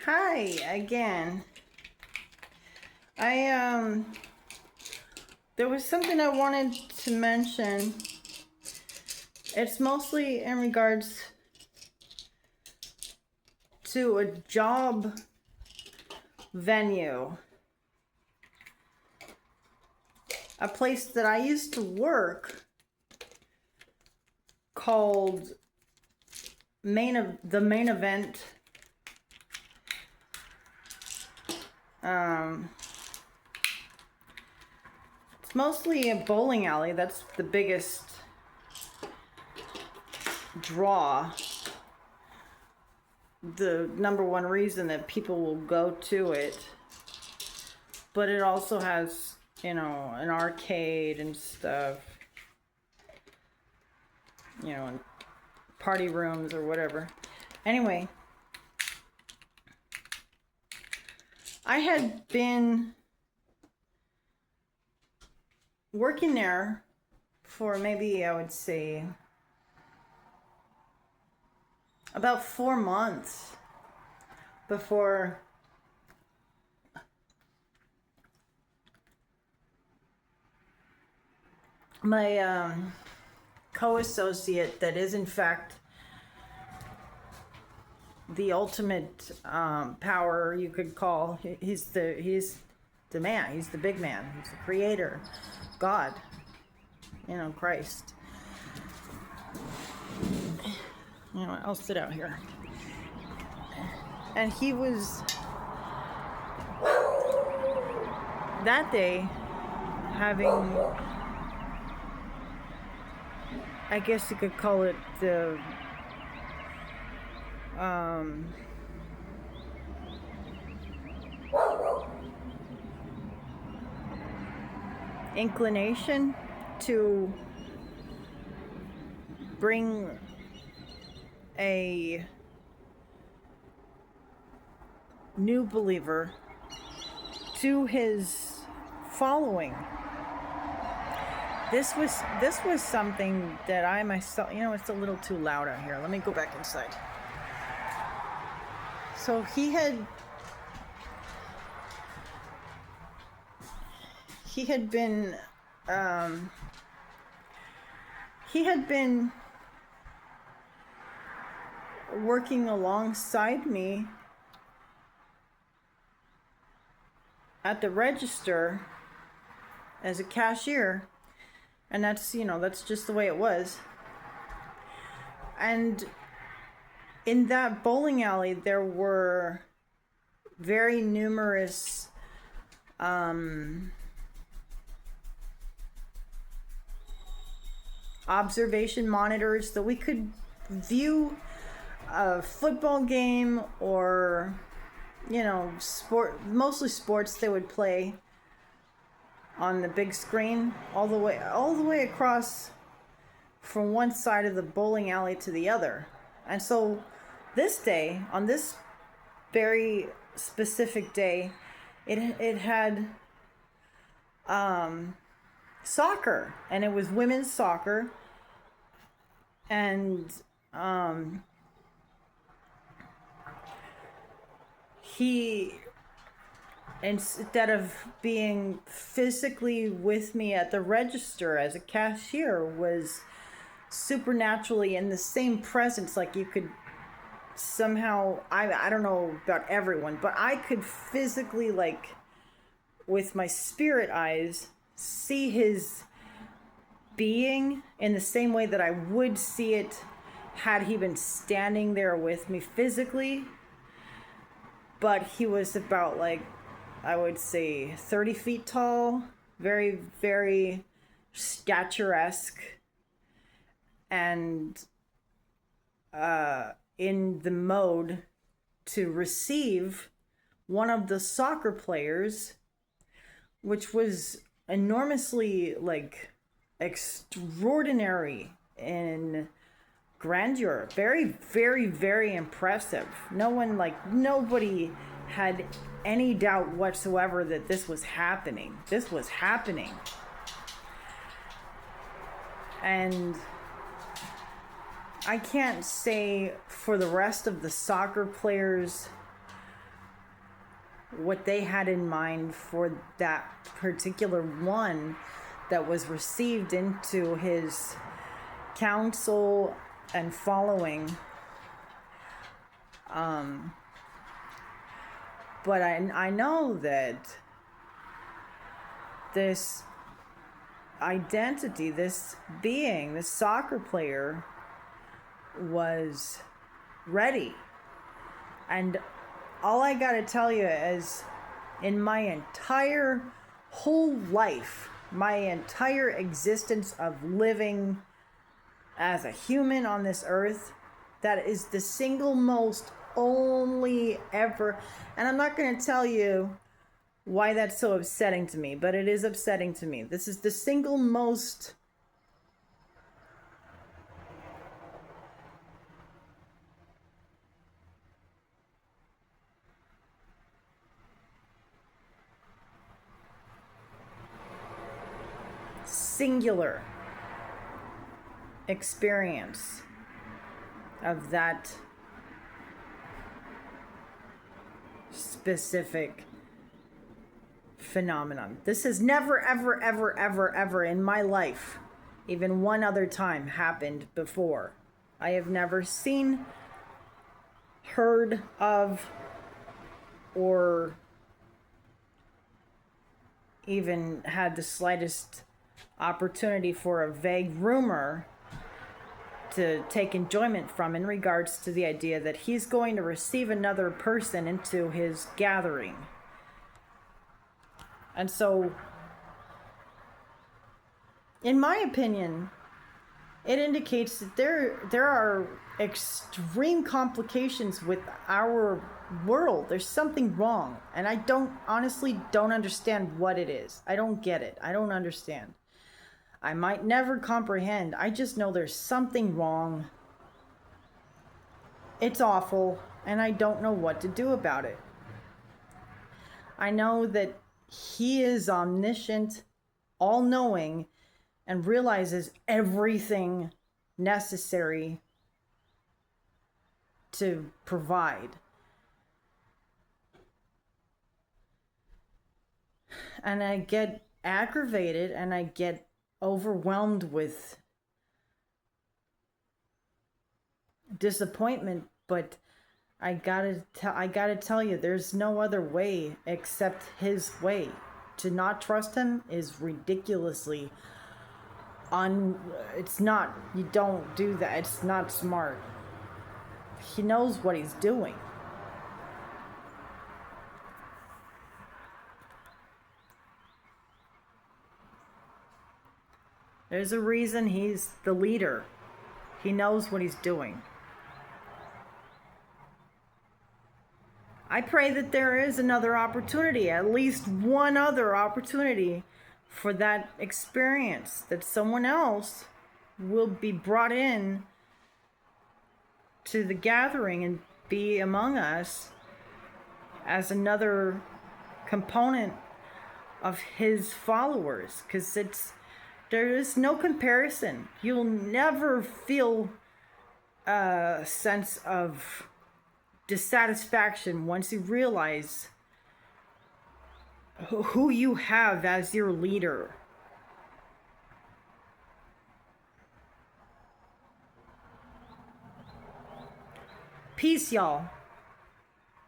Hi again. I there was something I wanted to mention. It's mostly in regards to a job venue. A place that I used to work called the Main Event. It's mostly a bowling alley. That's the biggest draw. The number one reason that people will go to it. But it also has, an arcade and stuff. And party rooms or whatever. Anyway, I had been working there for maybe, I would say, about 4 months before my co-associate, that is in fact the ultimate power, you could call. He's the man. He's the big man. He's the creator, God, Christ. I'll sit out here. And he was that day having, I guess you could call it the inclination to bring a new believer to his following. This was something that I myself, it's a little too loud out here. Let me go back inside. So he had been working alongside me at the register as a cashier, and that's just the way it was. And in that bowling alley there were very numerous observation monitors that we could view a football game or mostly sports they would play on the big screen all the way across from one side of the bowling alley to the other. And so this day, on this very specific day, it had soccer, and it was women's soccer. And he, instead of being physically with me at the register as a cashier, was supernaturally in the same presence. Like, you could somehow, I don't know about everyone, but I could physically, like, with my spirit eyes, see his being in the same way that I would see it had he been standing there with me physically. But he was about, like, I would say 30 feet tall, very, very statuesque, and in the mode to receive one of the soccer players, which was enormously, like, extraordinary in grandeur. Very, very, very impressive. Nobody had any doubt whatsoever that this was happening. This was happening. And I can't say for the rest of the soccer players what they had in mind for that particular one that was received into his counsel and following. But I know that this identity, this being, this soccer player, was ready. And all I gotta tell you is, in my entire whole life, my entire existence of living as a human on this earth, that is the single most only ever, and I'm not gonna tell you why that's so upsetting to me, but it is upsetting to me. This is the single most singular experience of that specific phenomenon. This has never, ever, ever, ever, ever in my life, even one other time, happened before. I have never seen, heard of, or even had the slightest opportunity for a vague rumor to take enjoyment from in regards to the idea that he's going to receive another person into his gathering. And so, in my opinion, it indicates that there are extreme complications with our world. There's something wrong, and I honestly don't understand what it is. I don't get it. I don't understand. I might never comprehend. I just know there's something wrong. It's awful, and I don't know what to do about it. I know that he is omniscient, all-knowing, and realizes everything necessary to provide. And I get aggravated, and I get overwhelmed with disappointment, but I gotta tell you, there's no other way except his way. To not trust him is ridiculously it's not, you don't do that. It's not smart. He knows what he's doing. There's a reason he's the leader. He knows what he's doing. I pray that there is another opportunity, at least one other opportunity for that experience, that someone else will be brought in to the gathering and be among us as another component of his followers, because there is no comparison. You'll never feel a sense of dissatisfaction once you realize who you have as your leader. Peace, y'all.